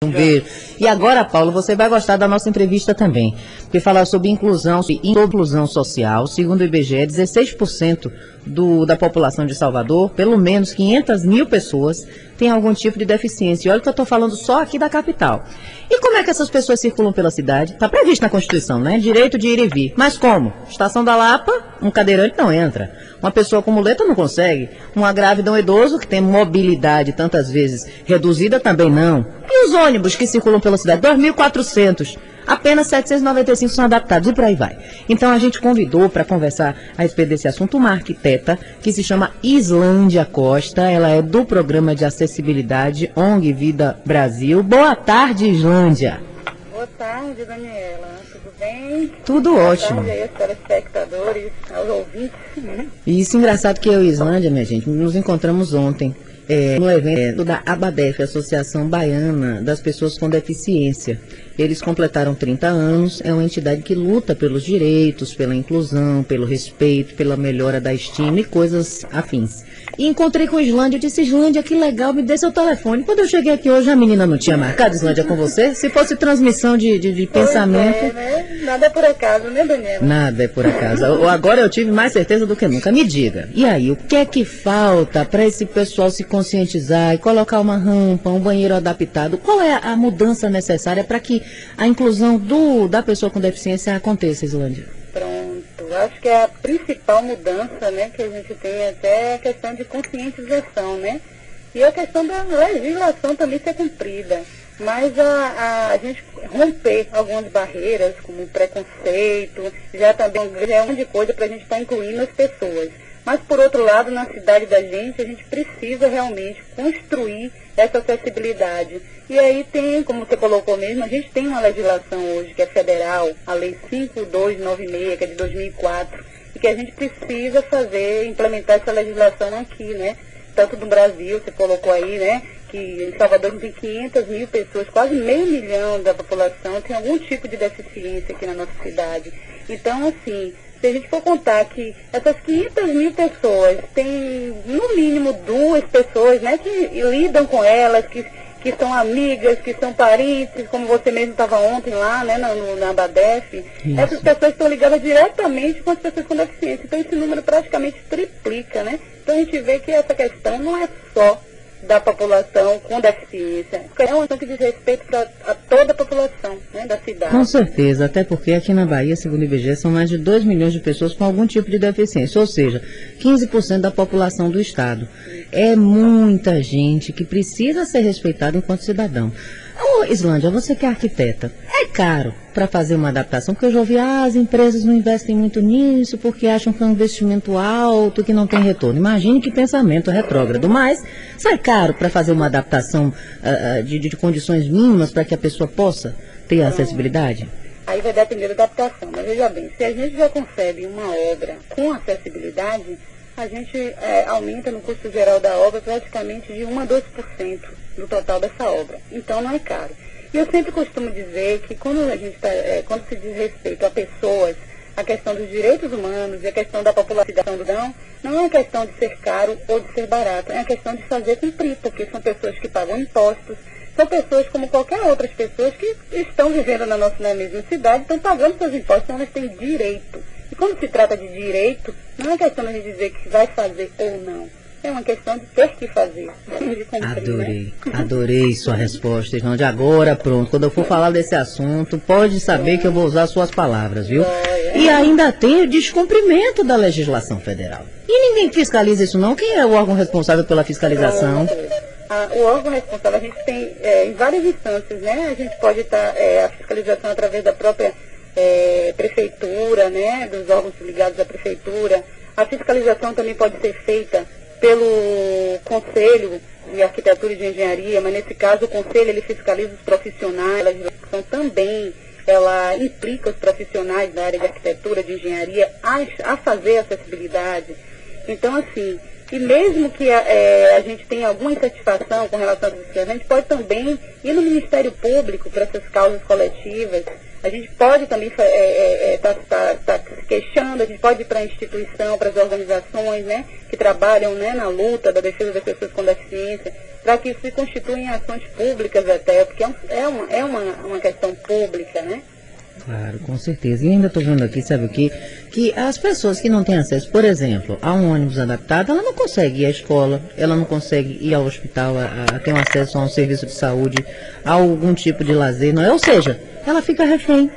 Um beijo. E agora, Paulo, você vai gostar da nossa entrevista também, porque falar sobre inclusão social. Segundo o IBGE, 16% da população de Salvador, pelo menos 500 mil pessoas, tem algum tipo de deficiência. E olha que eu estou falando só aqui da capital. E como é que essas pessoas circulam pela cidade? Está previsto na Constituição, né? Direito de ir e vir. Mas como? Estação da Lapa, um cadeirante não entra. Uma pessoa com muleta não consegue. Uma grávida, um idoso que tem mobilidade tantas vezes reduzida também não. E os ônibus que circulam pela cidade? 2.400. Apenas 795 são adaptados e por aí vai. Então a gente convidou para conversar a respeito desse assunto uma arquiteta que se chama Islândia Costa. Ela é do Programa de Acessibilidade ONG Vida Brasil. Boa tarde, Islândia. Boa tarde, Daniela. Tudo bem? Tudo ótimo. Boa tarde aí aos telespectadores, aos ouvintes. Isso, engraçado que eu e Islândia, minha gente, nos encontramos ontem no evento da ABADEF, Associação Baiana das Pessoas com Deficiência. Eles completaram 30 anos, é uma entidade que luta pelos direitos, pela inclusão, pelo respeito, pela melhora da estima e coisas afins. E encontrei com Islândia, eu disse, Islândia, que legal, me dê seu telefone. Quando eu cheguei aqui hoje, a menina não tinha marcado, Islândia, com você? Se fosse transmissão de pensamento... né? Nada é por acaso, né, Daniela? Nada é por acaso. Agora eu tive mais certeza do que nunca. Me diga, e aí, o que é que falta para esse pessoal se conscientizar e colocar uma rampa, um banheiro adaptado? Qual é a mudança necessária para que a inclusão da pessoa com deficiência aconteça, Islândia? Pronto. Acho que a principal mudança, né, que a gente tem até é a questão de conscientização, né? E a questão da legislação também ser cumprida. Mas a gente romper algumas barreiras, como preconceito, já também é uma de coisa para a gente estar incluindo as pessoas. Mas, por outro lado, na cidade da gente, a gente precisa realmente construir essa acessibilidade. E aí tem, como você colocou mesmo, a gente tem uma legislação hoje que é federal, a Lei 5296, que é de 2004, e que a gente precisa implementar essa legislação aqui, né? Tanto no Brasil, você colocou aí, né? Que em Salvador tem 500 mil pessoas, quase meio milhão da população tem algum tipo de deficiência aqui na nossa cidade. Então, assim, se a gente for contar que essas 500 mil pessoas têm, no mínimo, 2 pessoas, né, que lidam com elas, que são amigas, que são parentes, como você mesmo estava ontem lá, né, na ABADEF, essas pessoas estão ligadas diretamente com as pessoas com deficiência. Então, esse número praticamente triplica, né? Então, a gente vê que essa questão não é só da população com deficiência. É uma questão que diz respeito a toda a população, né, da cidade. Com certeza, até porque aqui na Bahia, segundo o IBGE, são mais de 2 milhões de pessoas com algum tipo de deficiência, ou seja, 15% da população do estado. É muita gente que precisa ser respeitada enquanto cidadão. Ô, Islândia, você que é arquiteta, é caro para fazer uma adaptação? Porque eu já ouvi, as empresas não investem muito nisso porque acham que é um investimento alto, que não tem retorno. Imagine que pensamento retrógrado, mas sai caro para fazer uma adaptação de condições mínimas para que a pessoa possa ter acessibilidade? Aí vai depender da adaptação, mas veja bem, se a gente já concebe uma obra com acessibilidade, a gente aumenta no custo geral da obra praticamente de 1 a 2% do total dessa obra. Então não é caro. E eu sempre costumo dizer que quando quando se diz respeito a pessoas, a questão dos direitos humanos e a questão da população não é uma questão de ser caro ou de ser barato, é uma questão de fazer cumprir, porque são pessoas que pagam impostos, são pessoas como qualquer outras pessoas que estão vivendo na mesma cidade, estão pagando seus impostos, então elas têm direito. E quando se trata de direito, não é questão de dizer que vai fazer ou não. É uma questão de ter que fazer. De cumprir, Adorei sua resposta, Islândia. Agora, pronto, quando eu for falar desse assunto, pode saber que eu vou usar suas palavras, viu? E ainda tem o descumprimento da legislação federal. E ninguém fiscaliza isso não? Quem é o órgão responsável pela fiscalização? O órgão responsável, a gente tem em várias instâncias, né? A gente pode estar a fiscalização através da própria prefeitura, né? Dos órgãos ligados à prefeitura. A fiscalização também pode ser feita pelo Conselho de Arquitetura e de Engenharia, mas nesse caso o Conselho ele fiscaliza os profissionais, a legislação também ela implica os profissionais da área de arquitetura, de engenharia a fazer acessibilidade. Então, assim, e mesmo que a gente tenha alguma insatisfação com relação a isso, a gente pode também ir no Ministério Público para essas causas coletivas. A gente pode também estar se queixando, a gente pode ir para a instituição, para as organizações, né, que trabalham, né, na luta da defesa das pessoas com deficiência, para que isso se constitua em ações públicas até, porque é certeza. E ainda estou vendo aqui, sabe o quê? Que as pessoas que não têm acesso, por exemplo, a um ônibus adaptado, ela não consegue ir à escola, ela não consegue ir ao hospital, a ter um acesso a um serviço de saúde, a algum tipo de lazer, não é? Ou seja, ela fica refém.